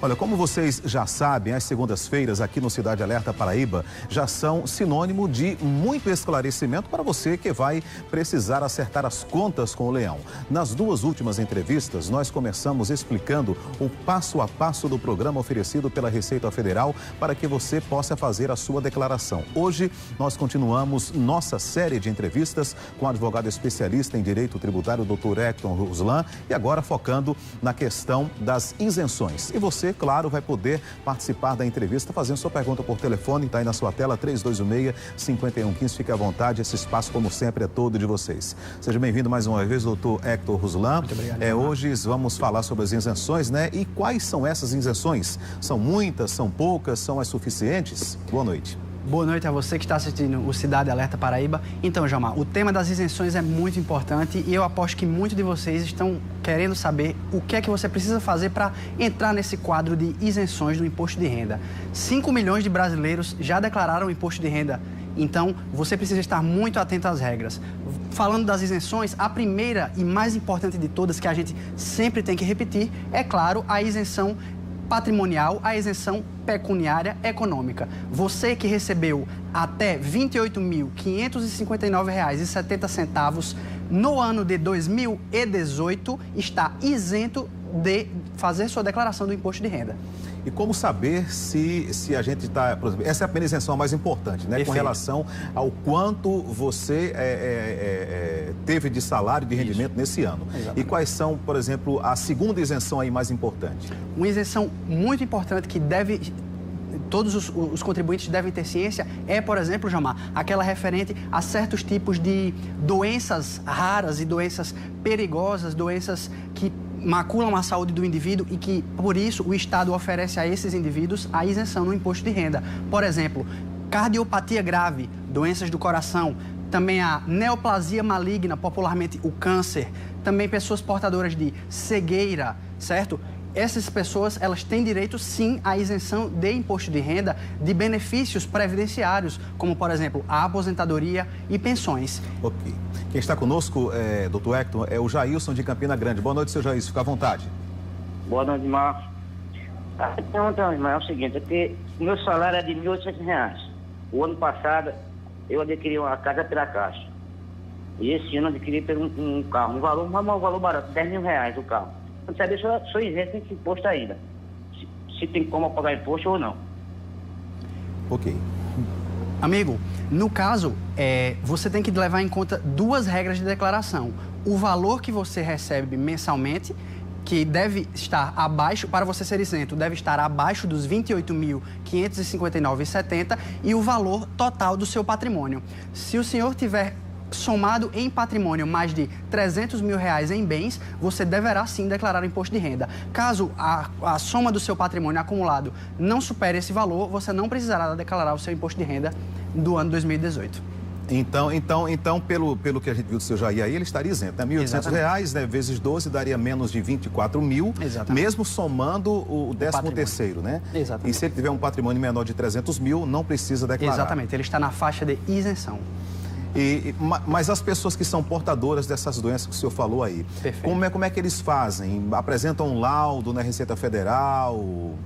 Olha, como vocês já sabem, as segundas-feiras aqui no Cidade Alerta Paraíba já são sinônimo de muito esclarecimento para você que vai precisar acertar as contas com o Leão. Nas duas últimas entrevistas, nós começamos explicando o passo a passo do programa oferecido pela Receita Federal para que você possa fazer a sua declaração. Hoje, nós continuamos nossa série de entrevistas com o advogado especialista em direito tributário, Dr. Hector Ruslan, e agora focando na questão das isenções. E você, claro, vai poder participar da entrevista fazendo sua pergunta por telefone, está aí na sua tela, 3216-5115. Fique à vontade, esse espaço, como sempre, é todo de vocês. Seja bem-vindo mais uma vez, doutor Hector Ruslan. Muito obrigado. Hoje vamos falar sobre as isenções, né? E quais são essas isenções? São muitas, são poucas, são as suficientes? Boa noite. Boa noite a você que está assistindo o Cidade Alerta Paraíba. Então, Jamar, o tema das isenções é muito importante e eu aposto que muitos de vocês estão querendo saber o que é que você precisa fazer para entrar nesse quadro de isenções do imposto de renda. 5 milhões de brasileiros já declararam o imposto de renda, então você precisa estar muito atento às regras. Falando das isenções, a primeira e mais importante de todas, que a gente sempre tem que repetir, é claro, a isenção patrimonial, a isenção pecuniária econômica. Você que recebeu até R$ 28.559,70 no ano de 2018 está isento de fazer sua declaração do imposto de renda. E como saber se a gente está, por exemplo, essa é a primeira isenção mais importante, né? Perfeito. Com relação ao quanto você teve de salário, de rendimento nesse ano. Exatamente. E quais são, por exemplo, a segunda isenção aí mais importante? Uma isenção muito importante que todos os contribuintes devem ter ciência é, por exemplo, Jamar, aquela referente a certos tipos de doenças raras e doenças perigosas, doenças que maculam a saúde do indivíduo e que, por isso, o Estado oferece a esses indivíduos a isenção no imposto de renda. Por exemplo, cardiopatia grave, doenças do coração, também a neoplasia maligna, popularmente o câncer, também pessoas portadoras de cegueira, certo? Essas pessoas, elas têm direito, sim, à isenção de imposto de renda de benefícios previdenciários, como, por exemplo, a aposentadoria e pensões. Ok. Quem está conosco, doutor Hector, é o Jailson de Campina Grande. Boa noite, seu Jailson. Fica à vontade. Boa noite, Márcio. A pergunta, irmão, é o seguinte, é que o meu salário é de R$ 1.800. O ano passado, eu adquiri uma casa pela Caixa. E esse ano eu adquiri um carro, um valor barato, R$ 10.000 o carro. Eu não sabia se eu sou isento desse imposto ainda. Se tem como pagar imposto ou não. Ok. Amigo, no caso, você tem que levar em conta duas regras de declaração. O valor que você recebe mensalmente, que deve estar abaixo, para você ser isento, deve estar abaixo dos R$ 28.559,70 e o valor total do seu patrimônio. Se o senhor tiver somado em patrimônio mais de R$ 300 mil em bens, você deverá sim declarar o imposto de renda. Caso a soma do seu patrimônio acumulado não supere esse valor, você não precisará declarar o seu imposto de renda do ano 2018. Então, pelo que a gente viu do seu Jair aí, ele estaria isento, né? R$ 1.800, né? Vezes 12 daria menos de 24 mil, mesmo somando o 13º, né? Exatamente. E se ele tiver um patrimônio menor de 300 mil, não precisa declarar. Exatamente, ele está na faixa de isenção. Mas as pessoas que são portadoras dessas doenças que o senhor falou aí, como é que eles fazem? Apresentam um laudo na Receita Federal,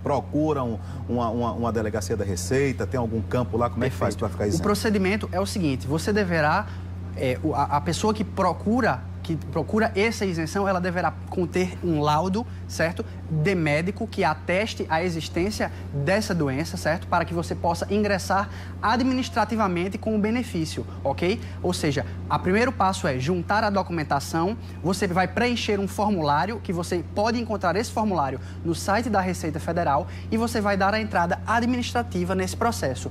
procuram uma delegacia da Receita, tem algum campo lá, como é que faz para ficar isento? O procedimento é o seguinte, você deverá, a pessoa que procura essa isenção, ela deverá conter um laudo, certo? De médico que ateste a existência dessa doença, certo? Para que você possa ingressar administrativamente com o benefício, ok? Ou seja, o primeiro passo é juntar a documentação, você vai preencher um formulário, que você pode encontrar esse formulário no site da Receita Federal e você vai dar a entrada administrativa nesse processo.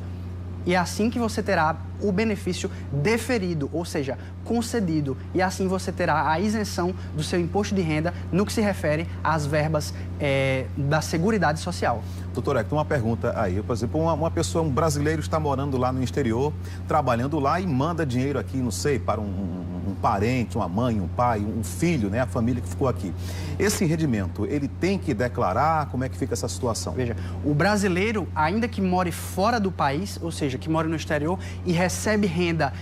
E é assim que você terá o benefício deferido, ou seja, concedido. E assim você terá a isenção do seu imposto de renda no que se refere às verbas da Seguridade Social. Doutor Hector, uma pergunta aí. Por exemplo, uma pessoa, um brasileiro está morando lá no exterior, trabalhando lá e manda dinheiro aqui, não sei, para um parente, uma mãe, um pai, um filho, né? A família que ficou aqui. Esse rendimento, ele tem que declarar? Como é que fica essa situação? Veja, o brasileiro, ainda que more fora do país, ou seja, que mora no exterior e recebe renda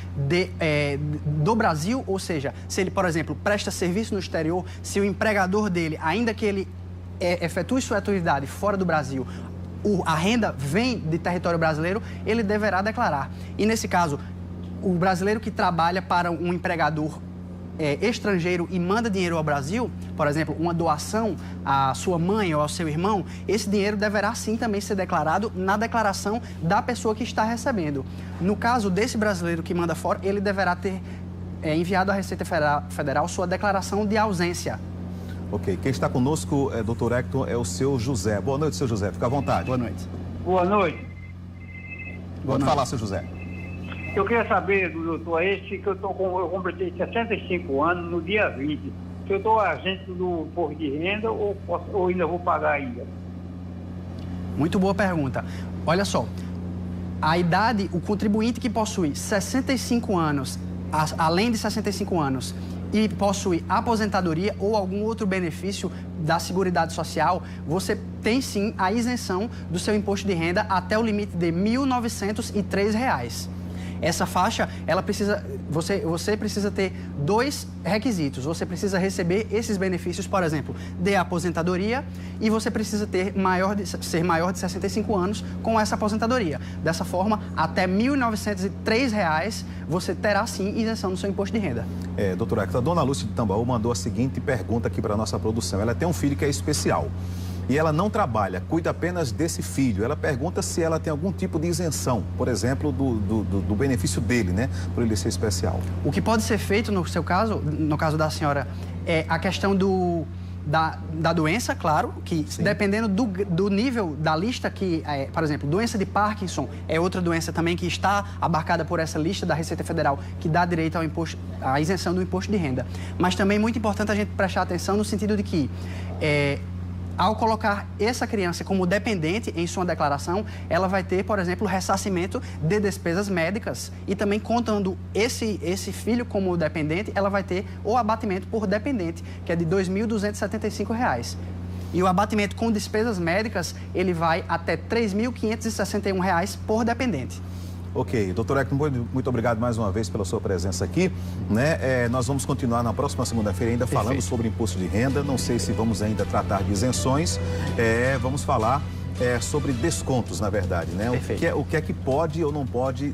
do Brasil, ou seja, se ele, por exemplo, presta serviço no exterior, se o empregador dele, ainda que ele efetua sua atividade fora do Brasil, a renda vem de território brasileiro, ele deverá declarar. E nesse caso, o brasileiro que trabalha para um empregador estrangeiro e manda dinheiro ao Brasil, por exemplo, uma doação à sua mãe ou ao seu irmão, esse dinheiro deverá sim também ser declarado na declaração da pessoa que está recebendo. No caso desse brasileiro que manda fora, ele deverá ter enviado à Receita Federal sua declaração de ausência. Ok. Quem está conosco, doutor Hector, é o seu José. Boa noite, seu José. Fica à vontade. Boa noite. Boa noite. Pode falar, seu José. Eu queria saber do doutor que eu completei 65 anos no dia 20. Se eu estou agente do imposto de renda ou ainda vou pagar ainda? Muito boa pergunta. Olha só, a idade, o contribuinte que possui 65 anos, além de 65 anos, e possui aposentadoria ou algum outro benefício da Seguridade Social, você tem sim a isenção do seu imposto de renda até o limite de R$ 1.903. Essa faixa, você precisa ter 2 requisitos. Você precisa receber esses benefícios, por exemplo, de aposentadoria, e você precisa ser maior de 65 anos com essa aposentadoria. Dessa forma, até R$ 1.903 você terá sim isenção no seu imposto de renda. Doutor Hector, a dona Lúcia de Tambaú mandou a seguinte pergunta aqui para a nossa produção. Ela tem um filho que é especial e ela não trabalha, cuida apenas desse filho. Ela pergunta se ela tem algum tipo de isenção, por exemplo, do benefício dele, né? Por ele ser especial. O que pode ser feito no seu caso, no caso da senhora, é a questão da doença, claro, que sim, dependendo do nível da lista que, por exemplo, doença de Parkinson é outra doença também que está abarcada por essa lista da Receita Federal, que dá direito ao à isenção do imposto de renda. Mas também é muito importante a gente prestar atenção no sentido de que ao colocar essa criança como dependente em sua declaração, ela vai ter, por exemplo, ressarcimento de despesas médicas e também contando esse filho como dependente, ela vai ter o abatimento por dependente, que é de R$ 2.275. E o abatimento com despesas médicas, ele vai até R$ 3.561 por dependente. Ok, doutor Hector, muito obrigado mais uma vez pela sua presença aqui, né? Nós vamos continuar na próxima segunda-feira ainda falando sobre imposto de renda. Não sei se vamos ainda tratar de isenções, vamos falar sobre descontos, na verdade, né? O que é que pode ou não pode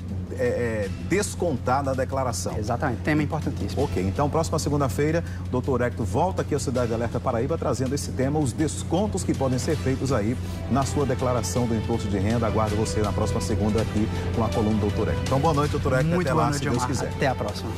descontar na declaração. Exatamente, tema importantíssimo. Ok, então próxima segunda-feira, doutor Hector volta aqui à Cidade Alerta Paraíba trazendo esse tema, os descontos que podem ser feitos aí na sua declaração do imposto de renda. Aguardo você na próxima segunda aqui com a coluna do doutor Hector. Então boa noite, doutor Hector. Muito até boa lá, noite, se Deus Omar. quiser. Até a próxima.